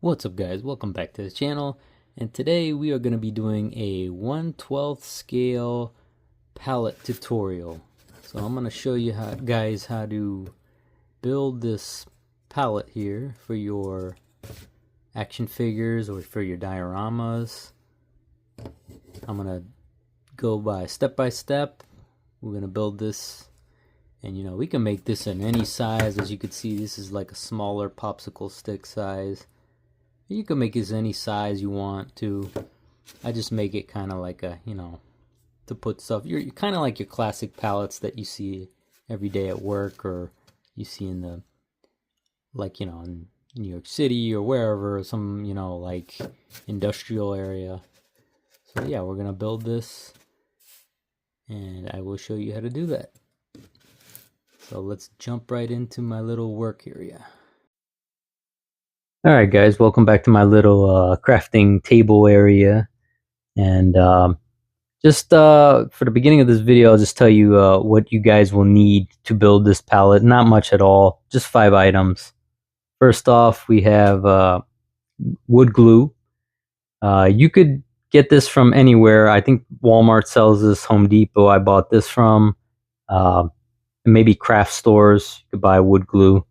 What's up guys, welcome back to the channel, and today we are going to be doing a 1/12 scale palette tutorial. So I'm going to show you guys how to build this palette here for your action figures or for your dioramas. I'm going to go by step. We're going to build this, and we can make this in any size. As you can see, this is like a smaller popsicle stick size. You can make it any size you want to. I just make it kind of like a, to put stuff. You're kind of like your classic palettes that you see every day at work, or you see in the, like, in New York City or wherever, some, like industrial area. So yeah, we're going to build this, and I will show you how to do that. So let's jump right into my little work area. Alright guys, welcome back to my little crafting table area. And just for the beginning of this video, I'll just tell you what you guys will need to build this palette. Not much at all, just 5 items. First off, we have wood glue. You could get this from anywhere. I think Walmart sells this, Home Depot I bought this from. Maybe craft stores, you could buy wood glue.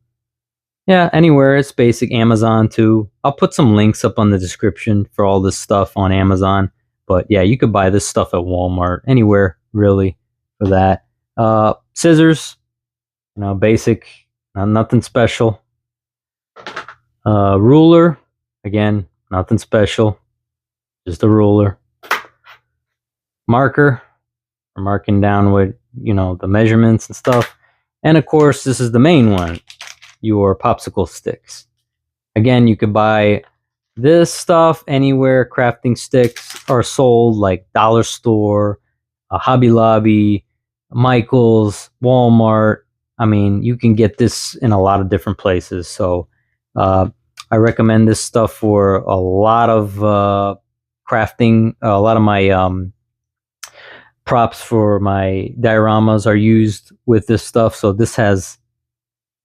Yeah, anywhere. It's basic. Amazon too. I'll put some links up on the description for all this stuff on Amazon. But yeah, you could buy this stuff at Walmart, anywhere really, for that. Scissors, basic, nothing special. Ruler, again, nothing special, just a ruler. Marker, for marking down what, the measurements and stuff. And of course, this is the main one, your popsicle sticks. Again, you could buy this stuff anywhere. Crafting sticks are sold, like dollar store, Hobby Lobby, Michael's, Walmart. I mean, you can get this in a lot of different places. So I recommend this stuff for a lot of crafting. A lot of my props for my dioramas are used with this stuff. So this has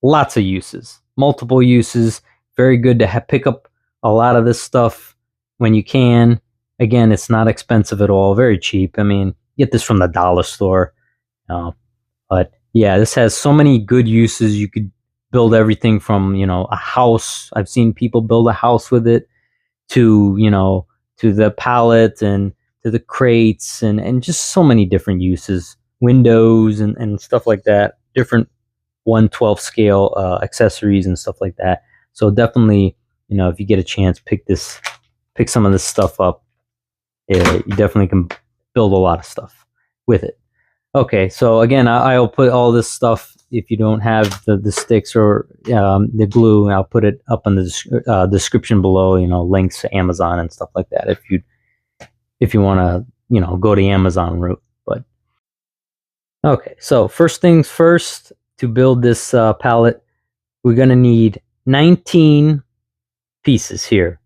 lots of uses, multiple uses. Very good to pick up a lot of this stuff when you can. Again, it's not expensive at all, very cheap. I mean, get this from the dollar store. But yeah, this has so many good uses. You could build everything from, a house. I've seen people build a house with it, to, to the pallet and to the crates, and just so many different uses. Windows and stuff like that. Different 1/12 scale accessories and stuff like that. So definitely, if you get a chance, pick some of this stuff up. You definitely can build a lot of stuff with it. Okay, so again, I'll put all this stuff. If you don't have the sticks or the glue, I'll put it up in the description below. Links to Amazon and stuff like that. If you want to, go the Amazon route. But okay, so first things first. To build this palette, we're going to need 19 pieces here.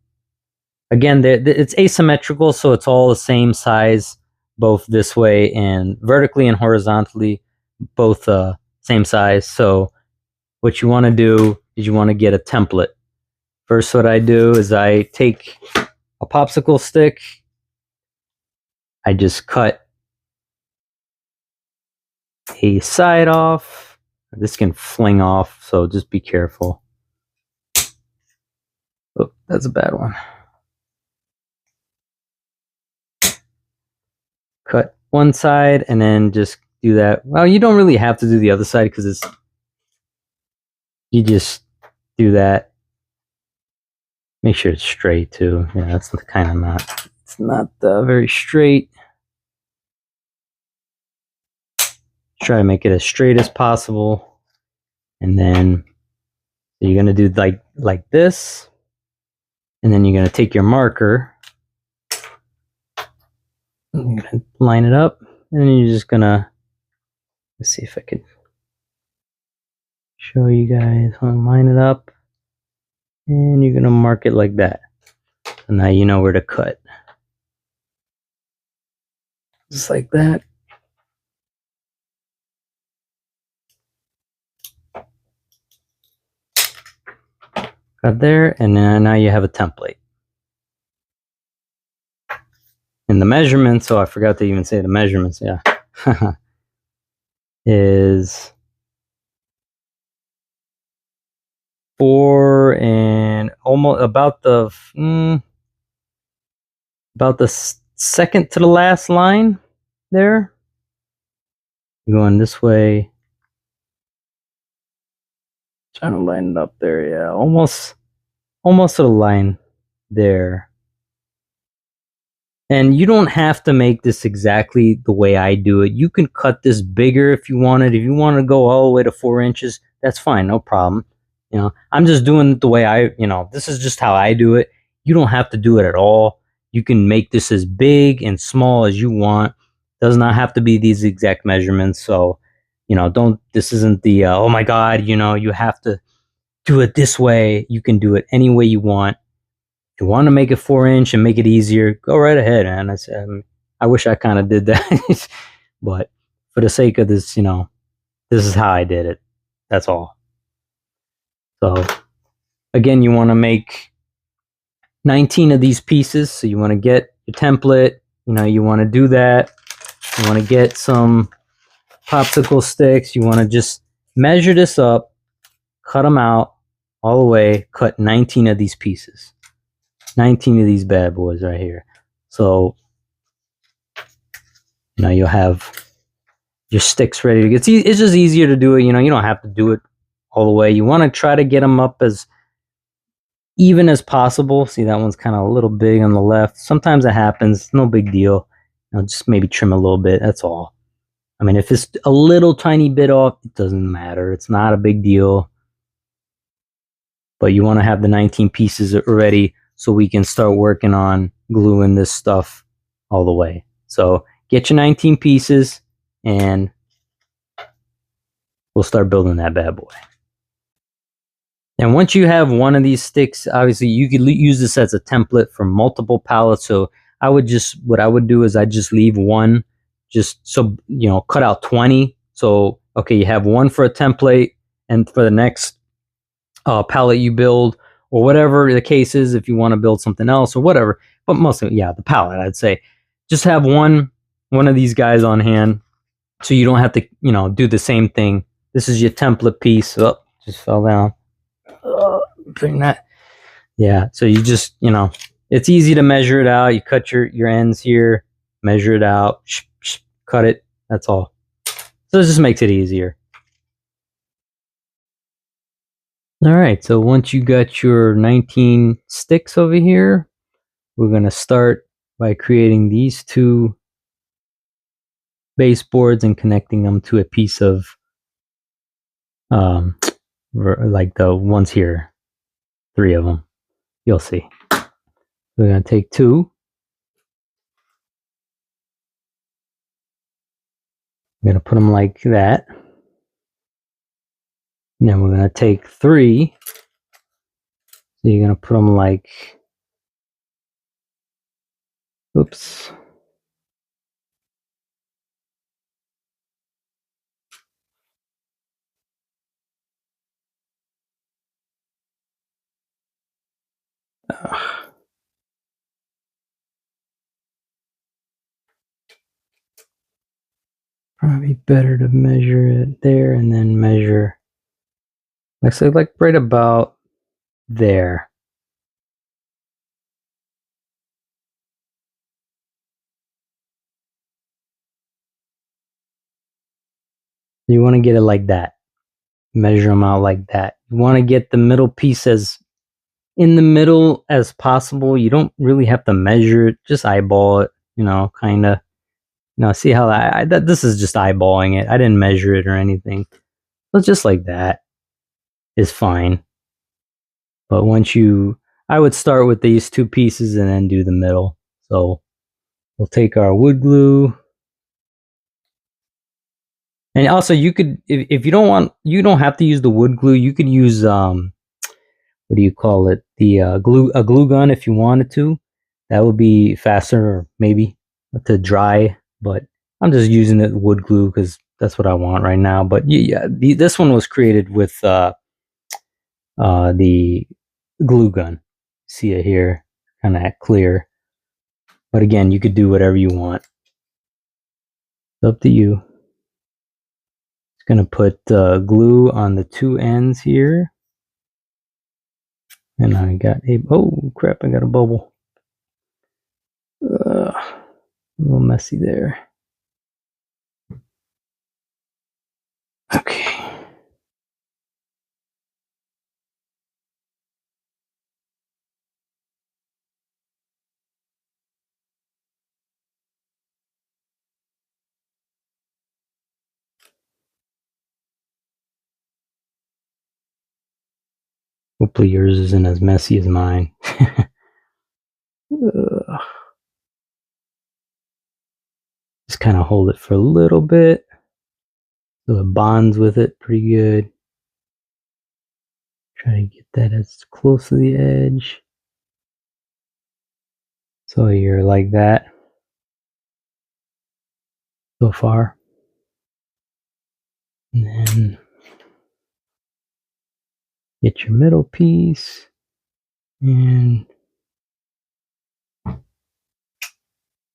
Again, it's asymmetrical, so it's all the same size, both this way and vertically and horizontally, both same size. So what you want to do is you want to get a template. First, what I do is I take a popsicle stick, I just cut a side off. This can fling off, so just be careful. Oh, that's a bad one. Cut one side and then just do that. Well, you don't really have to do the other side because you just do that. Make sure it's straight too. Yeah, that's kind of not, it's not very straight. Try to make it as straight as possible. And then you're going to do like this. And then you're going to take your marker. And you're going to line it up. And then you're just going to, let's see if I could show you guys. Line it up. And you're going to mark it like that. So now you know where to cut. Just like that. got there, and then now you have a template. And the measurements, I forgot to even say the measurements, yeah. Is 4 and almost about the second to the last line there. Going this way. Trying to line it up there, yeah. Almost to the line there. And you don't have to make this exactly the way I do it. You can cut this bigger if you wanted. If you want to go all the way to 4 inches, that's fine, no problem. You know, I'm just doing it the way this is just how I do it. You don't have to do it at all. You can make this as big and small as you want. Does not have to be these exact measurements. So, this isn't the, oh my God, you have to do it this way. You can do it any way you want. If you want to make it 4-inch and make it easier, go right ahead, man. I wish I kind of did that, but for the sake of this, this is how I did it. That's all. So again, you want to make 19 of these pieces. So you want to get your template. You want to do that. You want to get some popsicle sticks. You want to just measure this up, cut them out all the way, cut 19 of these pieces. 19 of these bad boys right here. So, you'll have your sticks ready to get. It's just easier to do it. You don't have to do it all the way. You want to try to get them up as even as possible. See, that one's kind of a little big on the left. Sometimes it happens. No big deal. Just maybe trim a little bit. That's all. I mean, if it's a little tiny bit off, it doesn't matter. It's not a big deal. But you want to have the 19 pieces ready so we can start working on gluing this stuff all the way. So get your 19 pieces and we'll start building that bad boy. And once you have one of these sticks, obviously you could use this as a template for multiple pallets. So what I would do is I just leave one, just so, cut out 20. So, okay, you have one for a template, and for the next pallet you build, or whatever the case is, if you want to build something else or whatever, but mostly, yeah, the pallet, I'd say just have one of these guys on hand so you don't have to, do the same thing. This is your template piece. Oh, just fell down. Bring that. Yeah, so you just, it's easy to measure it out. You cut your ends here, measure it out, cut it. That's all. So it just makes it easier. All right, so once you got your 19 sticks over here, we're going to start by creating these 2 baseboards and connecting them to a piece of, like the ones here, 3 of them. You'll see. We're going to take 2. We're going to put them like that. And then we're going to take 3. So you're going to put them like, oops. Probably better to measure it there and then measure, let's say, like right about there. You want to get it like that. Measure them out like that. You want to get the middle piece as in the middle as possible. You don't really have to measure it. Just eyeball it, kind of. See how this is just eyeballing it. I didn't measure it or anything. So just like that is fine. But I would start with these 2 pieces and then do the middle. So we'll take our wood glue. And also you could, if you don't want, you don't have to use the wood glue. You could use, what do you call it? A glue gun if you wanted to. That would be faster, maybe, to dry. But I'm just using the wood glue because that's what I want right now. But yeah, this one was created with the glue gun. See it here, kind of clear. But again, you could do whatever you want. It's up to you. It's gonna put glue on the two ends here. And I got a, oh crap, I got a bubble. A little messy there. Okay. Hopefully yours isn't as messy as mine. Just kind of hold it for a little bit so it bonds with it pretty good. Try to get that as close to the edge. So you're like that so far. And then get your middle piece and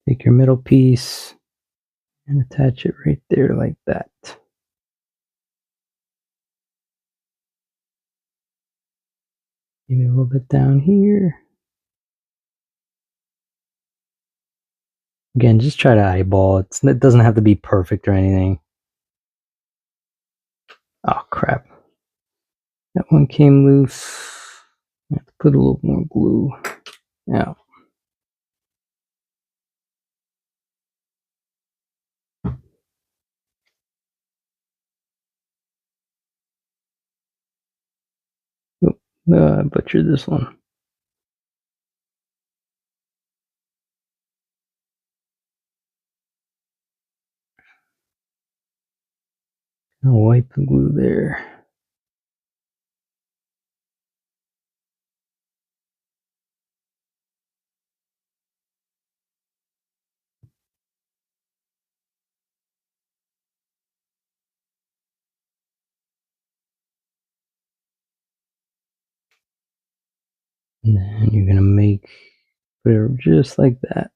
take your middle piece and attach it right there like that. Maybe a little bit down here. Again, just try to eyeball it. It doesn't have to be perfect or anything. Oh crap. That one came loose. I have to put a little more glue. Now. I butchered this one. I'll wipe the glue there. And then you're going to make it just like that.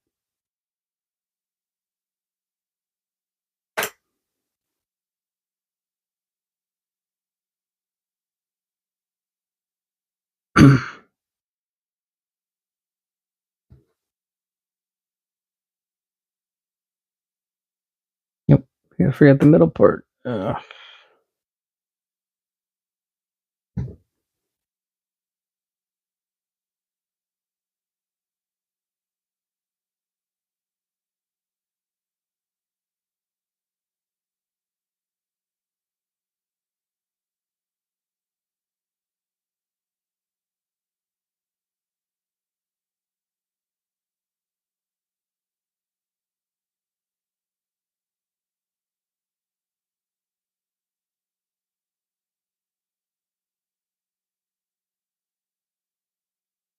Yep, I forgot the middle part.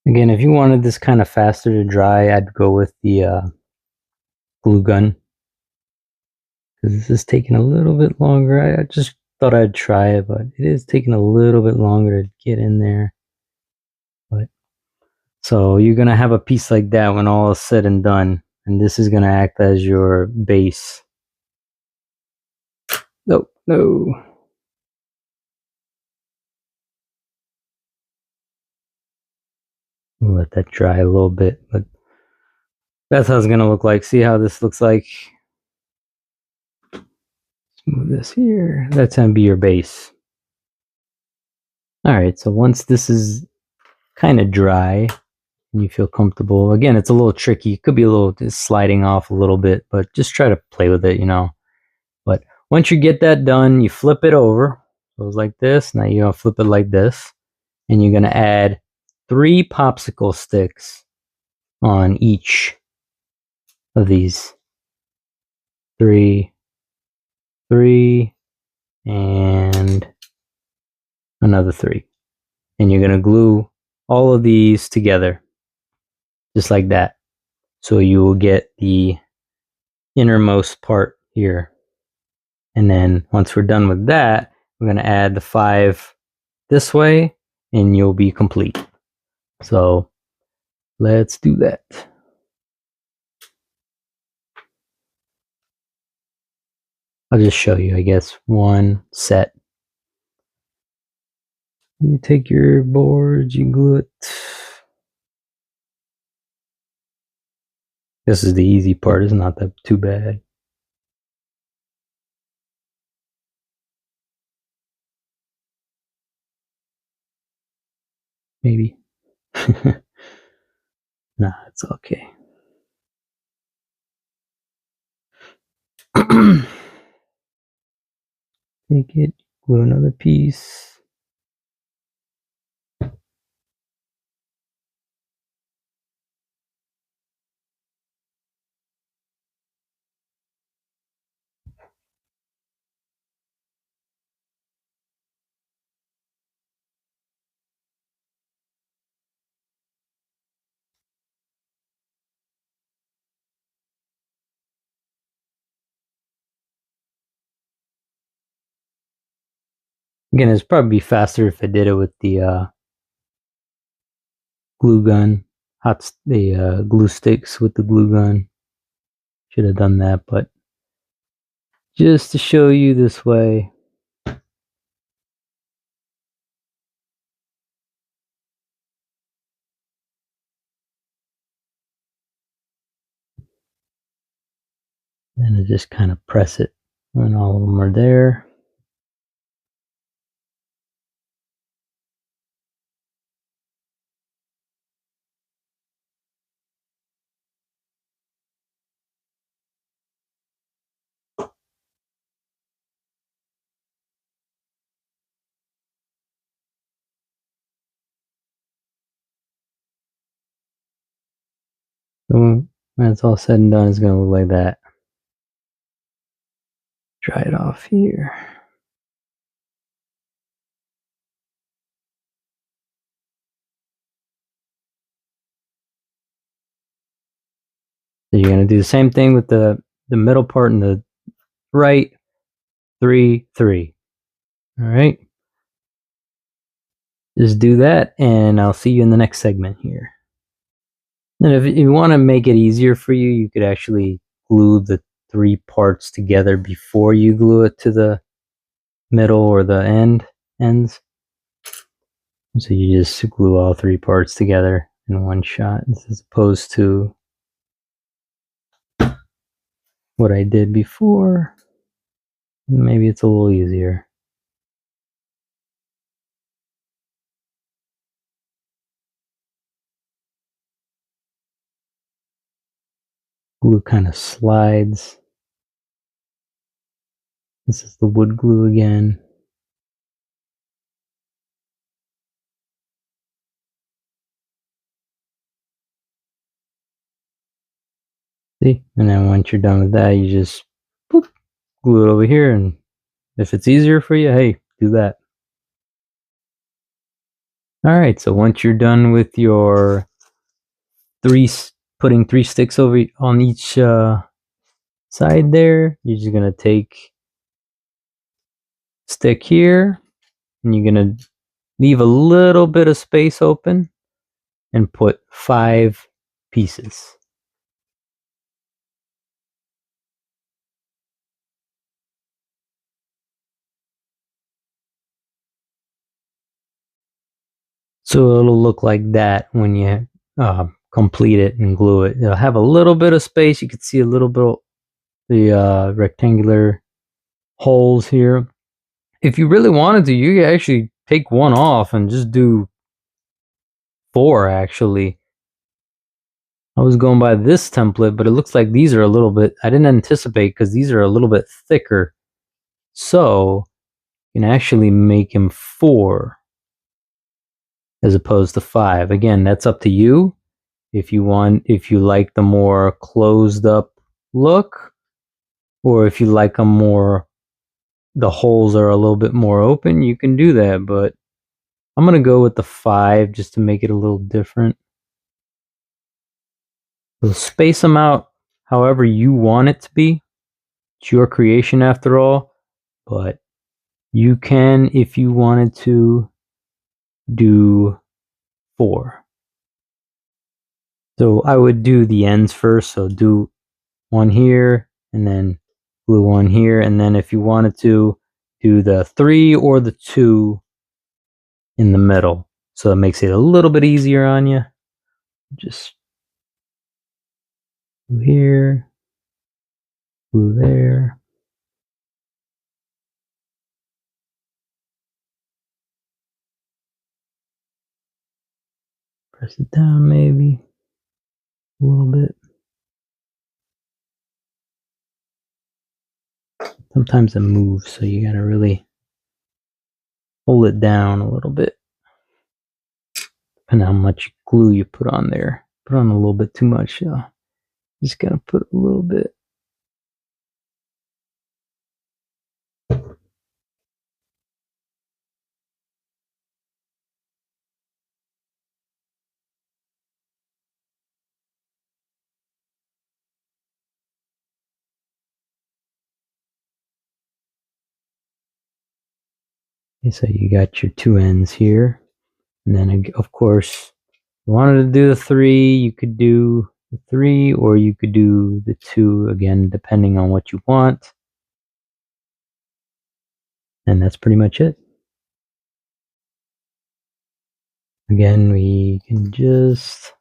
Again, if you wanted this kind of faster to dry, I'd go with the glue gun. Because this is taking a little bit longer. I just thought I'd try it, but it is taking a little bit longer to get in there. But so you're going to have a piece like that when all is said and done. And this is going to act as your base. Oh, no. I'll let that dry a little bit, but that's how it's going to look like. See how this looks like? Let's move this here. That's going to be your base. Alright, so once this is kind of dry and you feel comfortable, again, it's a little tricky. It could be a little sliding off a little bit, but just try to play with it, you know. But once you get that done, you flip it over. So it's like this. Now you're going to flip it like this. And you're going to add 3 popsicle sticks on each of these. 3, and another 3. And you're going to glue all of these together. Just like that. So you will get the innermost part here. And then once we're done with that, we're going to add the 5 this way and you'll be complete. So let's do that. I'll just show you, I guess, one set. You take your boards, you glue it. This is the easy part, it's not that too bad. Maybe. Nah, it's okay. Take it, glue another piece. Again, it's probably faster if I did it with the glue gun, the glue sticks with the glue gun. Should have done that, but just to show you this way. And I just kind of press it when all of them are there. So when it's all said and done, it's going to look like that. Dry it off here. So you're going to do the same thing with the middle part and the right. 3, 3. All right. Just do that, and I'll see you in the next segment here. And if you want to make it easier for you, you could actually glue the 3 parts together before you glue it to the middle or the ends. So you just glue all 3 parts together in one shot, as opposed to what I did before. Maybe it's a little easier. Glue kind of slides. This is the wood glue again. See? And then once you're done with that, you just boop, glue it over here, and if it's easier for you, hey, do that. Alright, so once you're done with your putting 3 sticks over on each side there, you're just going to take stick here, and you're going to leave a little bit of space open and put 5 pieces. So it'll look like that when you complete it and glue it. It'll have a little bit of space. You can see a little bit of the rectangular holes here. If you really wanted to, you could actually take one off and just do 4 actually. I was going by this template, but it looks like these are a little bit, I didn't anticipate because these are a little bit thicker. So you can actually make them 4 as opposed to 5. Again, that's up to you. If you like the more closed up look, or if you like them more, the holes are a little bit more open, you can do that. But I'm going to go with the 5 just to make it a little different. So space them out however you want it to be. It's your creation after all, but you can, if you wanted to, do 4. So I would do the ends first. So do one here and then glue one here. And then if you wanted to, do the 3 or the 2 in the middle. So it makes it a little bit easier on you. Just glue here, glue there. Press it down maybe a little bit. Sometimes it moves, so you gotta really hold it down a little bit. Depending on how much glue you put on there. Put on a little bit too much. Just gotta put a little bit. Okay, so you got your 2 ends here. And then, of course, if you wanted to do the 3, you could do the 3, or you could do the 2, again, depending on what you want. And that's pretty much it. Again, we can just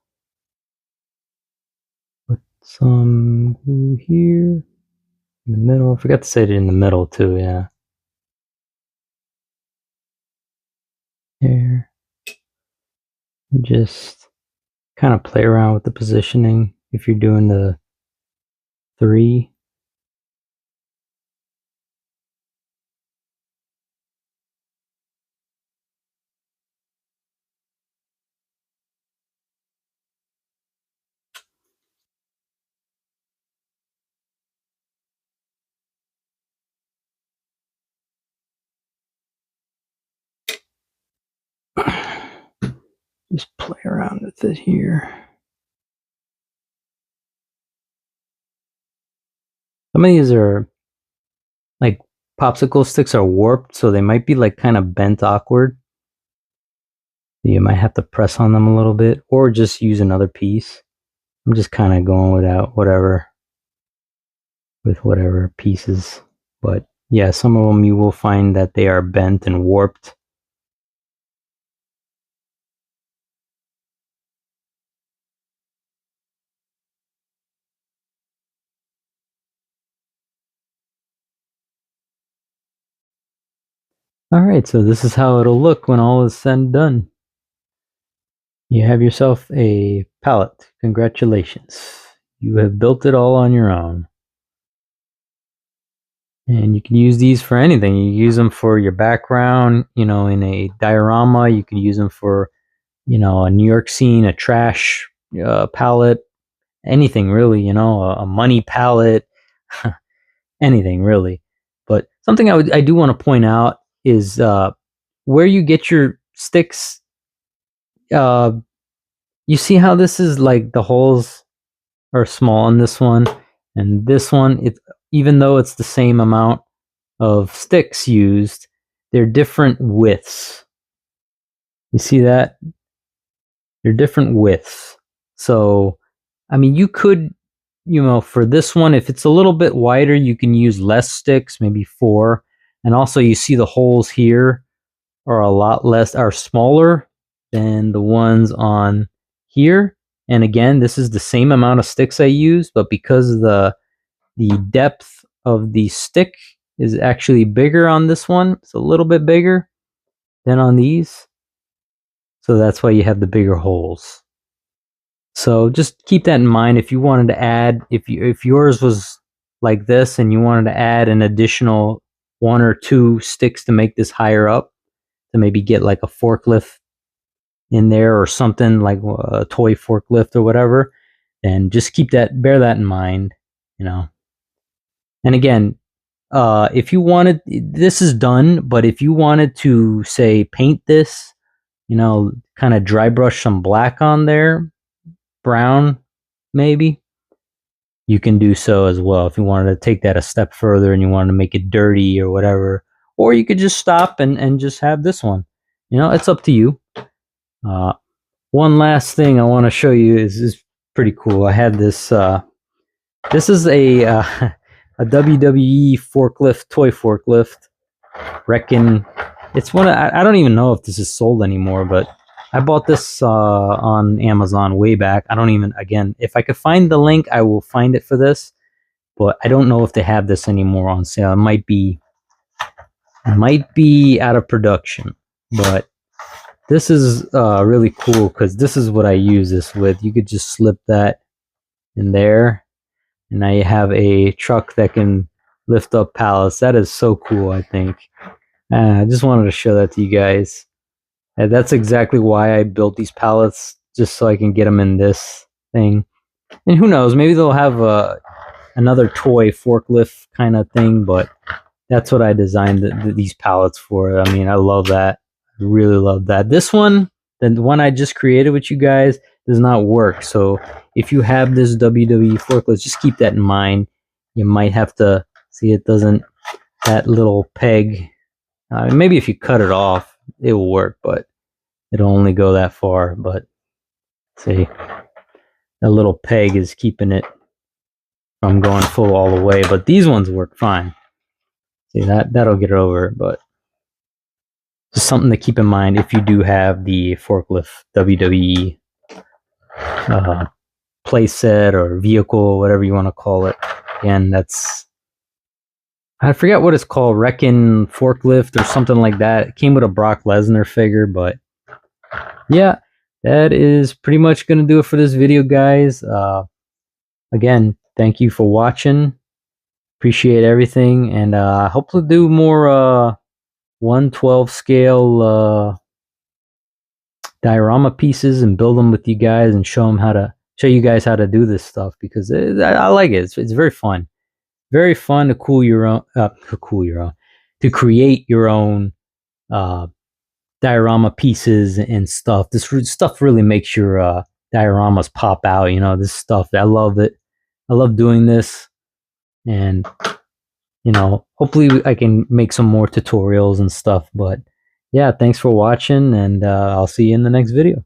put some glue here in the middle. I forgot to set it in the middle too, yeah. There. Just kind of play around with the positioning if you're doing the 3. Just play around with it here. Some of these are like popsicle sticks are warped, so they might be like kind of bent awkward. You might have to press on them a little bit or just use another piece. I'm just kind of going with whatever pieces. But yeah, some of them you will find that they are bent and warped. Alright, so this is how it'll look when all is said and done. You have yourself a pallet. Congratulations. You have built it all on your own. And you can use these for anything. You use them for your background, in a diorama. You can use them for, a New York scene, a trash palette, anything really, a money palette, anything really. But something I do want to point out is where you get your sticks. You see how this is like the holes are small on this one, and this one, even though it's the same amount of sticks used, they're different widths. You see that? They're different widths. So, I mean, you could, for this one, if it's a little bit wider, you can use less sticks, maybe 4. And also you see the holes here are smaller than the ones on here. And again, this is the same amount of sticks I use, but because the depth of the stick is actually bigger on this one, it's a little bit bigger than on these. So that's why you have the bigger holes. So just keep that in mind. If you wanted to add, if yours was like this and you wanted to add an additional 1 or 2 sticks to make this higher up, to maybe get like a forklift in there or something like a toy forklift or whatever, then just bear that in mind, And again, if you wanted, this is done, but if you wanted to say paint this, kind of dry brush some black on there, brown maybe, you can do so as well. If you wanted to take that a step further and you wanted to make it dirty or whatever, or you could just stop and just have this one. It's up to you. One last thing I want to show you is pretty cool. I had this. This is a a WWE forklift, toy forklift. Reckon it's one. I don't even know if this is sold anymore, but I bought this on Amazon way back. I don't even. Again, if I could find the link, I will find it for this. But I don't know if they have this anymore on sale. It might be out of production. But this is really cool because this is what I use this with. You could just slip that in there, and now you have a truck that can lift up pallets. That is so cool, I think. I just wanted to show that to you guys. And that's exactly why I built these pallets, just so I can get them in this thing. And who knows, maybe they'll have another toy forklift kind of thing, but that's what I designed these pallets for. I mean, I love that. I really love that. This one, the one I just created with you guys, does not work. So if you have this WWE forklift, just keep that in mind. You might have to see it doesn't, that little peg, maybe if you cut it off, it will work, but it'll only go that far. But see, that little peg is keeping it from going full all the way, but these ones work fine. See, that'll get it over, but just something to keep in mind if you do have the forklift WWE playset or vehicle, whatever you want to call it. Again, I forget what it's called, Reckon forklift or something like that. It came with a Brock Lesnar figure, but yeah, that is pretty much going to do it for this video, guys. Again, thank you for watching. Appreciate everything, and I hope to do more 1/12 scale diorama pieces and build them with you guys and show you guys how to do this stuff, because I like it. It's very fun. Very fun to to create your own diorama pieces and stuff. This stuff really makes your dioramas pop out. You know, this stuff. I love it. I love doing this, and you know, hopefully I can make some more tutorials and stuff. But yeah, thanks for watching, and I'll see you in the next video.